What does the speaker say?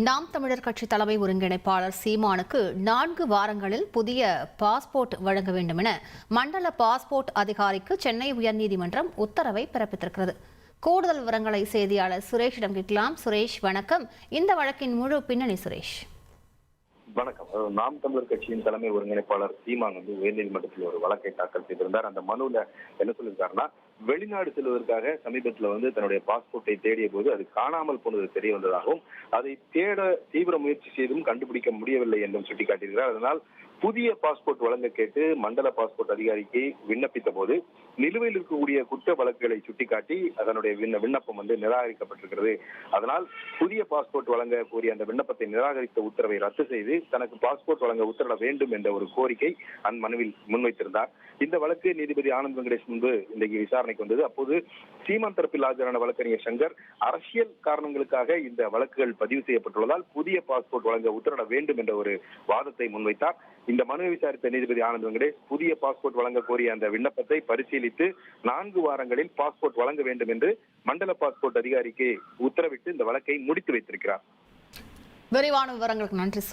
நாம் தமிழர் கட்சி தலைமை ஒருங்கிணைப்பாளர் சீமானுக்கு 4 வாரங்களில் புதிய பாஸ்போர்ட் வழங்க வேண்டும் என மண்டல பாஸ்போர்ட் அதிகாரிக்கு சென்னை உயர்நீதிமன்றம் உத்தரவை பிறப்பித்திருக்கிறது. கூடுதல் விவரங்களை செய்தியாளர் சுரேஷிடம் கேட்கலாம். சுரேஷ், வணக்கம். இந்த வழக்கின் முழு பின்னணி சுரேஷ். வணக்கம். நாம் தமிழர் கட்சியின் தலைமை ஒருங்கிணைப்பாளர் சீமான் உயர்நீதிமன்றத்தில் ஒரு வழக்கை தாக்கல் செய்திருந்தார். அந்த மனுவில் என்ன சொல்லியிருக்காருன்னா, வெளிநாடு செல்வதற்காக சமீபத்தில் தன்னுடைய பாஸ்போர்ட்டை தேடிய போது அது காணாமல் போனது தெரிய வந்ததாகவும், அதை தேட தீவிர முயற்சி செய்தும் கண்டுபிடிக்க முடியவில்லை என்றும் சுட்டிக்காட்டியிருக்கிறார். அதனால் புதிய பாஸ்போர்ட் வழங்க கேட்டு மண்டல பாஸ்போர்ட் அதிகாரிக்கு விண்ணப்பித்த போது நிலுவையில் இருக்கக்கூடிய குற்ற வழக்குகளை சுட்டிக்காட்டி அதனுடைய விண்ணப்பம் நிராகரிக்கப்பட்டிருக்கிறது. அதனால் புதிய பாஸ்போர்ட் வழங்க கோரிய அந்த விண்ணப்பத்தை நிராகரித்த உத்தரவை ரத்து செய்து தனக்கு பாஸ்போர்ட் வழங்க உத்தரவிட வேண்டும் என்ற ஒரு கோரிக்கை அந்த மனுவில் முன்வைத்திருந்தார். இந்த வழக்கு நீதிபதி ஆனந்த் வெங்கடேஷ் முன்பு இன்றைக்கு விசாரணைக்கு வந்தது. அப்போது சீமான் தரப்பில் ஆஜரான வழக்கறிஞர் சங்கர் அரசியல் காரணங்களுக்காக இந்த வழக்குகள் பதிவு செய்யப்பட்டுள்ளதால் புதிய பாஸ்போர்ட் வழங்க உத்தரவிட வேண்டும் என்ற ஒரு வாதத்தை முன்வைத்தார். இந்த மனுவை விசாரித்த நீதிபதி ஆனந்த் வெங்கடேஷ் புதிய பாஸ்போர்ட் வழங்க கோரிய அந்த விண்ணப்பத்தை பரிசீலித்து 4 வாரங்களில் பாஸ்போர்ட் வழங்க வேண்டும் என்று மண்டல பாஸ்போர்ட் அதிகாரிக்கு உத்தரவிட்டு இந்த வழக்கை முடித்து வைத்திருக்கிறார். விரிவான விவரங்களுக்கு நன்றி சுரேஷ்.